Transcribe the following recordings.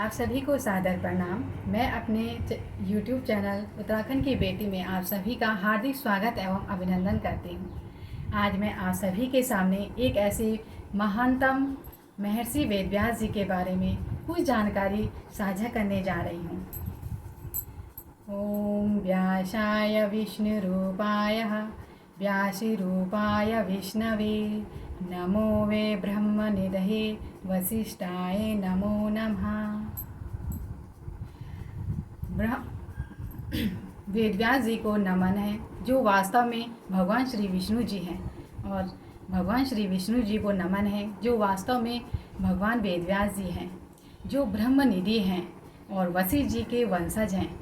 आप सभी को सादर प्रणाम। मैं अपने YouTube चैनल उत्तराखंड की बेटी में आप सभी का हार्दिक स्वागत एवं अभिनंदन करती हूँ। आज मैं आप सभी के सामने एक ऐसे महानतम महर्षि वेदव्यास जी के बारे में कुछ जानकारी साझा करने जा रही हूँ। ओम व्यासाय विष्णुरूपाय व्यासरूपाय विष्णवे नमो वे ब्रह्मनिधये वसिष्ठाय नमो नमः। वेदव्यास जी को नमन है, जो वास्तव में भगवान श्री विष्णु जी हैं, और भगवान श्री विष्णु जी को नमन है, जो वास्तव में भगवान वेदव्यास जी हैं, जो ब्रह्मनिधि हैं और वशिष्ठ जी के वंशज हैं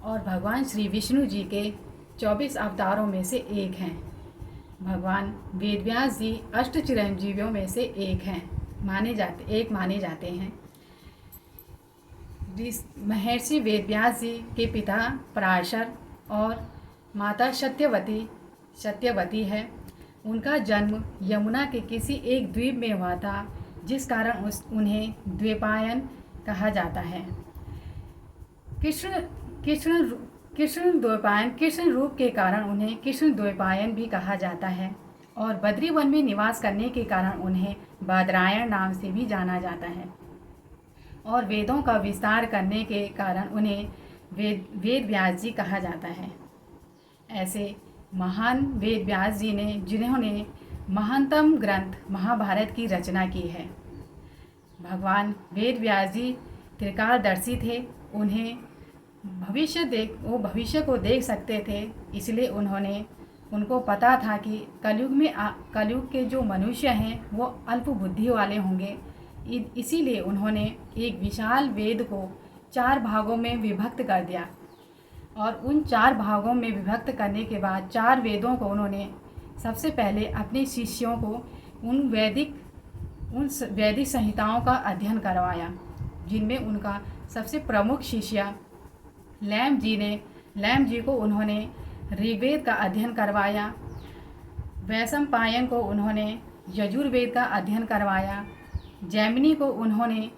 और भगवान श्री विष्णु जी के 24 अवतारों में से एक हैं। भगवान वेदव्यास जी अष्ट चिरंजीवियों में से एक माने जाते हैं। महर्षि वेदव्यास जी के पिता पराशर और माता सत्यवती है। उनका जन्म यमुना के किसी एक द्वीप में हुआ था, जिस कारण उन्हें द्वीपायन कहा जाता है। कृष्ण रूप के कारण उन्हें कृष्ण द्वीपायन भी कहा जाता है, और बद्री वन में निवास करने के कारण उन्हें बादरायण नाम से भी जाना जाता है, और वेदों का विस्तार करने के कारण उन्हें वेद व्यास जी कहा जाता है। ऐसे महान वेद व्यास जी ने जिन्होंने महानतम ग्रंथ महाभारत की रचना की है। भगवान वेद व्यास जी त्रिकालदर्शी थे। उन्हें वो भविष्य को देख सकते थे, इसलिए उनको पता था कि कलयुग के जो मनुष्य हैं वो अल्प बुद्धि वाले होंगे। इसीलिए उन्होंने एक विशाल वेद को 4 भागों में विभक्त कर दिया, और उन 4 भागों में विभक्त करने के बाद 4 वेदों को उन्होंने सबसे पहले अपने शिष्यों को उन वैदिक संहिताओं का अध्ययन करवाया, जिनमें उनका सबसे प्रमुख शिष्य लैम जी को उन्होंने ऋग्वेद का अध्ययन करवाया। वैशंपायन को उन्होंने यजुर्वेद का अध्ययन करवाया। जैमिनी को उन्होंने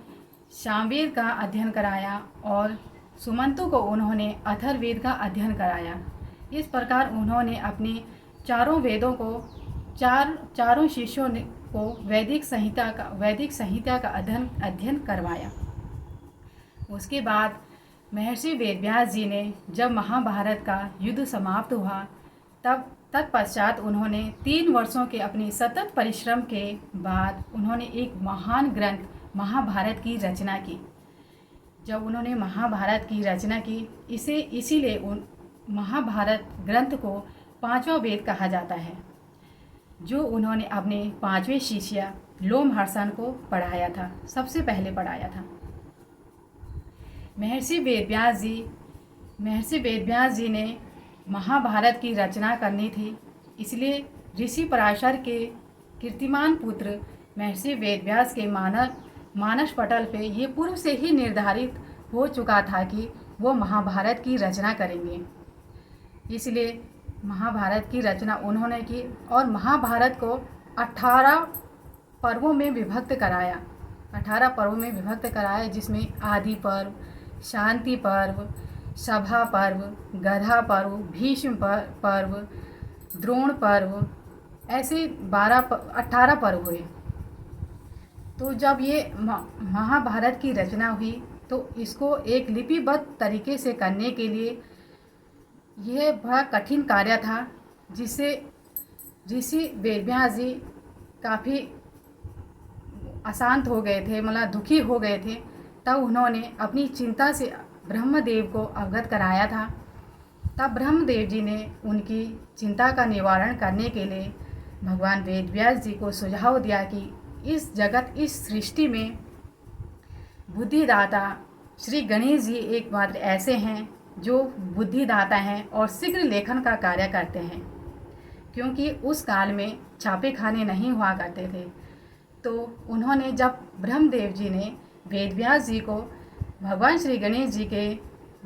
सामवेद का अध्ययन कराया, और सुमंतु को उन्होंने अथर्ववेद का अध्ययन कराया। इस प्रकार उन्होंने अपने चारों वेदों को चारों शिष्यों को वैदिक संहिता का अध्ययन करवाया। उसके बाद महर्षि वेदव्यास जी ने जब महाभारत का युद्ध समाप्त हुआ, तब तत्पश्चात उन्होंने 3 वर्षों के अपने सतत परिश्रम के बाद उन्होंने एक महान ग्रंथ महाभारत की रचना की। जब उन्होंने महाभारत की रचना की, इसीलिए उन महाभारत ग्रंथ को 5वां वेद कहा जाता है, जो उन्होंने अपने 5वें शिष्य लोमहर्षण को पढ़ाया था, सबसे पहले पढ़ाया था। महर्षि वेदव्यास जी ने महाभारत की रचना करनी थी, इसलिए ऋषि पराशर के कीर्तिमान पुत्र महर्षि वेदव्यास के मानस पटल पे ये पूर्व से ही निर्धारित हो चुका था कि वो महाभारत की रचना करेंगे। इसलिए महाभारत की रचना उन्होंने की, और महाभारत को 18 पर्वों में विभक्त कराया। 18 पर्वों में विभक्त कराया, जिसमें आदि पर्व, शांति पर्व, सभा पर्व, गधा पर्व, भीष्म पर्व, द्रोण पर्व, ऐसे 18 पर्व हुए। तो जब ये महाभारत की रचना हुई, तो इसको एक लिपिबद्ध तरीके से करने के लिए यह बड़ा कठिन कार्य था, जिससे ऋषि वेदव्यास जी काफ़ी अशांत हो गए थे, मतलब दुखी हो गए थे। तब उन्होंने अपनी चिंता से ब्रह्मदेव को अवगत कराया था। तब ब्रह्मदेव जी ने उनकी चिंता का निवारण करने के लिए भगवान वेदव्यास जी को सुझाव दिया कि इस सृष्टि में बुद्धिदाता श्री गणेश जी एकमात्र ऐसे हैं जो बुद्धिदाता हैं और शीघ्र लेखन का कार्य करते हैं, क्योंकि उस काल में छापे खाने नहीं हुआ करते थे। तो उन्होंने जब ब्रह्मदेव जी ने वेदव्यास जी को भगवान श्री गणेश जी के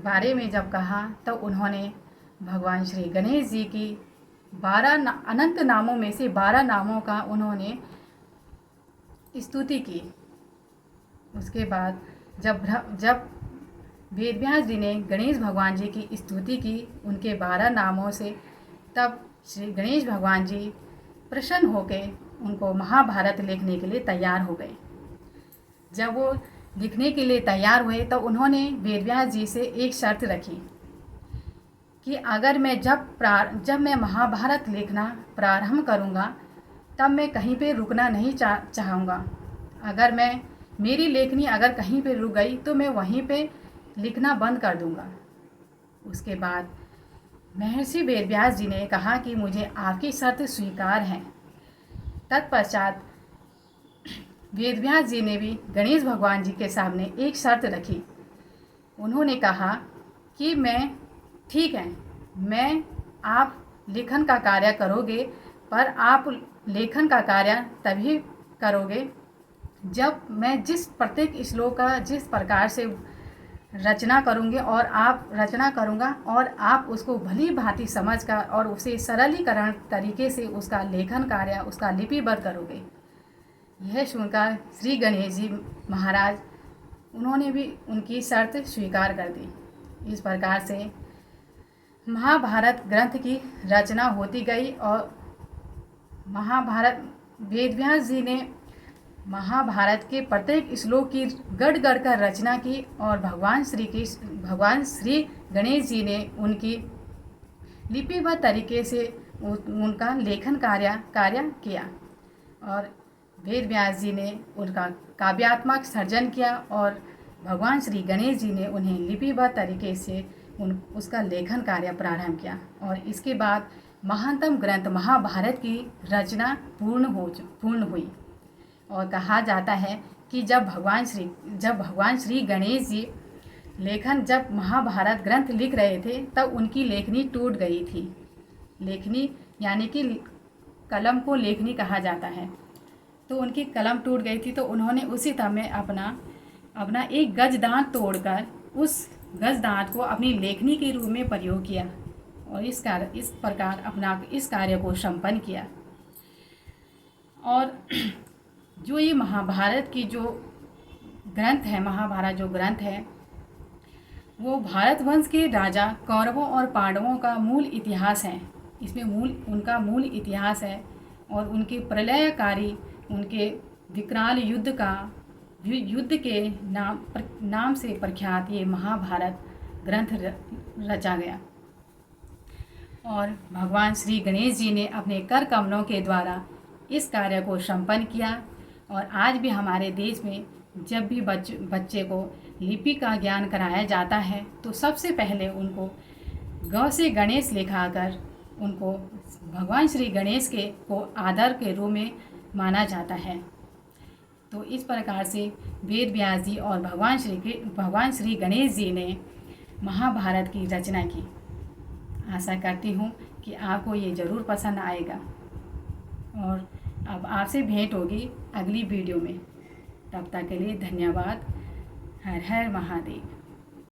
बारे में जब कहा, तो उन्होंने भगवान श्री गणेश जी की 12 अनंत नामों में से 12 नामों का उन्होंने स्तुति की। उसके बाद जब वेदव्यास जी ने गणेश भगवान जी की स्तुति की उनके 12 नामों से, तब श्री गणेश भगवान जी प्रसन्न होकर उनको महाभारत लिखने के लिए तैयार हो गए। जब वो लिखने के लिए तैयार हुए तो उन्होंने वेदव्यास जी से एक शर्त रखी कि अगर मैं जब मैं महाभारत लिखना प्रारंभ करूँगा तब मैं कहीं पे रुकना नहीं चाहूँगा। अगर मेरी लेखनी अगर कहीं पे रुक गई तो मैं वहीं पे लिखना बंद कर दूँगा। उसके बाद महर्षि वेदव्यास जी ने कहा कि मुझे आपकी शर्त स्वीकार है। तत्पश्चात वेदव्यास जी ने भी गणेश भगवान जी के सामने एक शर्त रखी। उन्होंने कहा कि ठीक है, आप लेखन का कार्य करोगे, पर आप लेखन का कार्य तभी करोगे जब मैं प्रत्येक श्लोक का जिस प्रकार से रचना करूँगा और आप उसको भली भांति समझ कर और उसे सरलीकरण तरीके से उसका लेखन कार्य उसका लिपिबद्ध करोगे। यह सुनकर श्री गणेश जी महाराज उन्होंने भी उनकी शर्त स्वीकार कर दी। इस प्रकार से महाभारत ग्रंथ की रचना होती गई और वेदव्यास जी ने महाभारत के प्रत्येक श्लोक की गढ़ कर रचना की और भगवान श्री गणेश जी ने उनकी लिपिबद्ध तरीके से उनका लेखन कार्य किया और वेदव्यास जी ने उनका काव्यात्मक सर्जन किया और भगवान श्री गणेश जी ने उन्हें लिपिबद्ध तरीके से उसका लेखन कार्य प्रारंभ किया और इसके बाद महानतम ग्रंथ महाभारत की रचना पूर्ण हुई। और कहा जाता है कि जब भगवान श्री गणेश जी जब महाभारत ग्रंथ लिख रहे थे तब उनकी लेखनी टूट गई थी। लेखनी यानी कि कलम को लेखनी कहा जाता है। तो उनकी कलम टूट गई थी तो उन्होंने उसी समय अपना एक गजदांत तोड़कर उस गजदांत को अपनी लेखनी के रूप में प्रयोग किया और इस प्रकार अपना इस कार्य को संपन्न किया। और जो ये महाभारत की जो ग्रंथ है, महाभारत जो ग्रंथ है वो भारतवंश के राजा कौरवों और पांडवों का मूल इतिहास है। इसमें उनका मूल इतिहास है और उनके प्रलयकारी उनके विकराल युद्ध के नाम से प्रख्यात ये महाभारत ग्रंथ रचा गया। और भगवान श्री गणेश जी ने अपने कर कमलों के द्वारा इस कार्य को संपन्न किया। और आज भी हमारे देश में जब भी बच्चे को लिपि का ज्ञान कराया जाता है तो सबसे पहले उनको ग से गणेश लिखाकर उनको भगवान श्री गणेश को आदर के रूप में माना जाता है। तो इस प्रकार से वेद व्यास जी और भगवान श्री गणेश जी ने महाभारत की रचना की। आशा करती हूँ कि आपको ये ज़रूर पसंद आएगा और अब आपसे भेंट होगी अगली वीडियो में। तब तक के लिए धन्यवाद। हर हर महादेव।